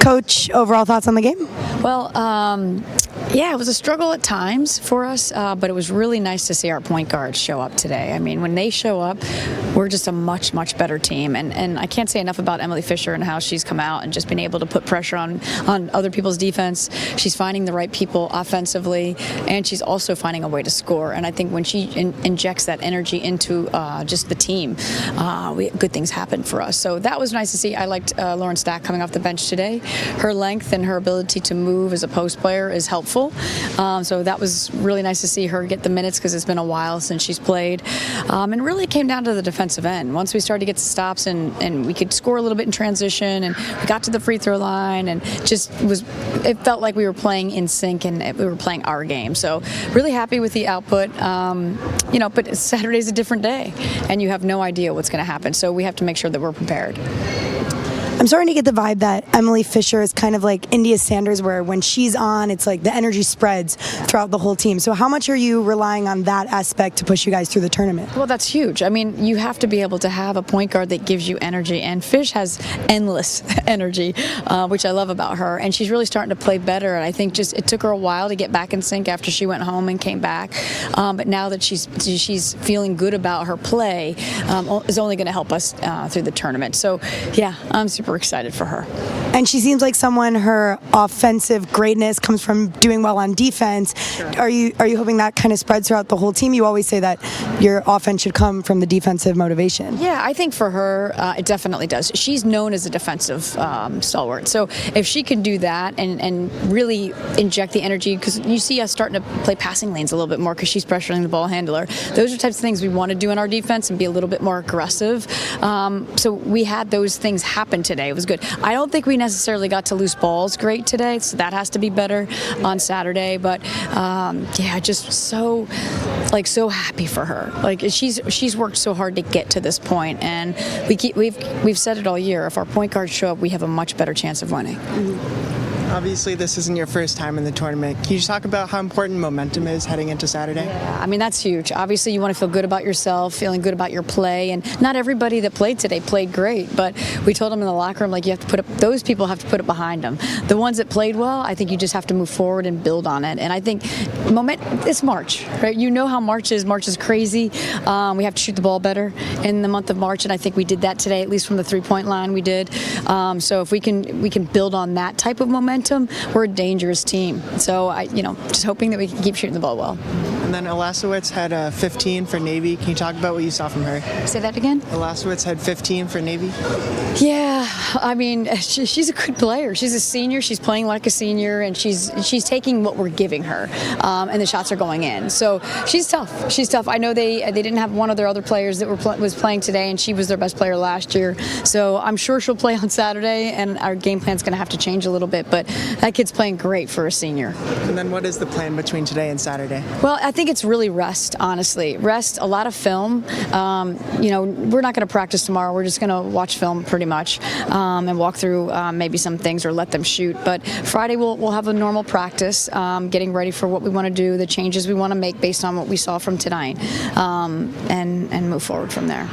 Coach, overall thoughts on the game? Well, yeah, it was a struggle at times for us, but it was really nice to see our point guards show up today. I mean, when they show up, we're just a much, much better team. And I can't say enough about Emily Fisher and how she's come out and just been able to put pressure on other people's defense. She's finding the right people offensively, and she's also finding a way to score. And I think when she injects that energy into just the team, good things happen for us. So that was nice to see. I liked Lauren Stack coming off the bench today. Her length and her ability to move as a post player is helpful. So that was really nice to see her get the minutes because it's been a while since she's played. And really it came down to the defensive end. Once we started to get stops and we could score a little bit in transition, and we got to the free throw line, and it felt like we were playing in sync and we were playing our game. So really happy with the output. But Saturday's a different day, and you have no idea what's going to happen. So we have to make sure that we're prepared. I'm starting to get the vibe that Emily Fisher is kind of like India Sanders, where when she's on, it's like the energy spreads throughout the whole team. So how much are you relying on that aspect to push you guys through the tournament? Well, that's huge. I mean, you have to be able to have a point guard that gives you energy, and Fish has endless energy, which I love about her. And she's really starting to play better. And I think just it took her a while to get back in sync after she went home and came back. But now that she's feeling good about her play, is only going to help us through the tournament. So, yeah, I'm super excited for her. And she seems like someone, her offensive greatness comes from doing well on defense. Sure. Are you hoping that kind of spreads throughout the whole team? You always say that your offense should come from the defensive motivation. Yeah, I think for her, it definitely does. She's known as a defensive stalwart. So if she can do that and really inject the energy, because you see us starting to play passing lanes a little bit more because she's pressuring the ball handler. Those are types of things we want to do in our defense and be a little bit more aggressive. So we had those things happen today. It was good. I don't think we necessarily got to loose balls great today, so that has to be better on Saturday. But yeah, just so happy for her. Like she's worked so hard to get to this point, and we've said it all year. If our point guards show up, we have a much better chance of winning. Mm-hmm. Obviously, this isn't your first time in the tournament. Can you just talk about how important momentum is heading into Saturday? Yeah, I mean, that's huge. Obviously, you want to feel good about yourself, feeling good about your play. And not everybody that played today played great, but we told them in the locker room, like, those people have to put it behind them. The ones that played well, I think you just have to move forward and build on it. And I think it's March, right? You know how March is. March is crazy. We have to shoot the ball better in the month of March, and I think we did that today, at least from the three-point line we did. So if we can build on that type of momentum, we're a dangerous team. So just hoping that we can keep shooting the ball well. And then Elasowitz had 15 for Navy. Can you talk about what you saw from her? Say that again? Elasowitz had 15 for Navy. Yeah, I mean, she's a good player. She's a senior. She's playing like a senior, and she's taking what we're giving her, and the shots are going in. So she's tough. She's tough. I know they didn't have one of their other players that was playing today, and she was their best player last year. So I'm sure she'll play on Saturday, and our game plan's going to have to change a little bit. But that kid's playing great for a senior. And then what is the plan between today and Saturday? Well, I think it's really rest, honestly. Rest, a lot of film. We're not going to practice tomorrow. We're just going to watch film pretty much and walk through maybe some things or let them shoot. But Friday we'll have a normal practice, getting ready for what we want to do, the changes we want to make based on what we saw from tonight, and move forward from there.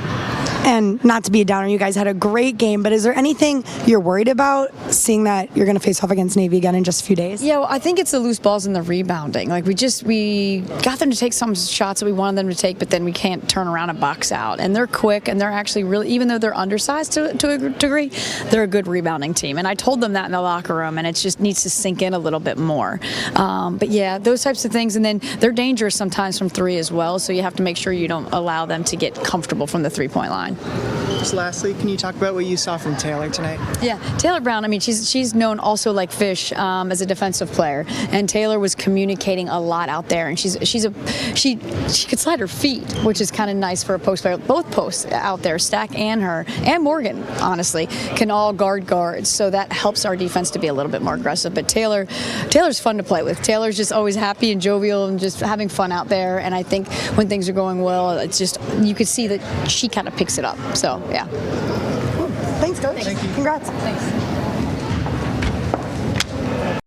And not to be a downer, you guys had a great game, but is there anything you're worried about, seeing that you're going to face off against Navy again in just a few days? Yeah, well, I think it's the loose balls and the rebounding. Like we got them to take some shots that we wanted them to take, but then we can't turn around and box out. And they're quick, and they're actually really, even though they're undersized to a degree, they're a good rebounding team. And I told them that in the locker room, and it just needs to sink in a little bit more. But yeah, those types of things. And then they're dangerous sometimes from three as well, so you have to make sure you don't allow them to get comfortable from the three-point line. Just lastly, can you talk about what you saw from Taylor tonight? Yeah, Taylor Brown, I mean, she's known also like Fish as a defensive player, and Taylor was communicating a lot out there, and she could slide her feet, which is kind of nice for a post player. Both posts out there, Stack and her, and Morgan, honestly, can all guard guards, so that helps our defense to be a little bit more aggressive. But Taylor's fun to play with. Taylor's just always happy and jovial and just having fun out there, and I think when things are going well, it's just, you could see that she kind of picks it up. So, yeah. Thanks, Coach. Thank you. Congrats. Thanks.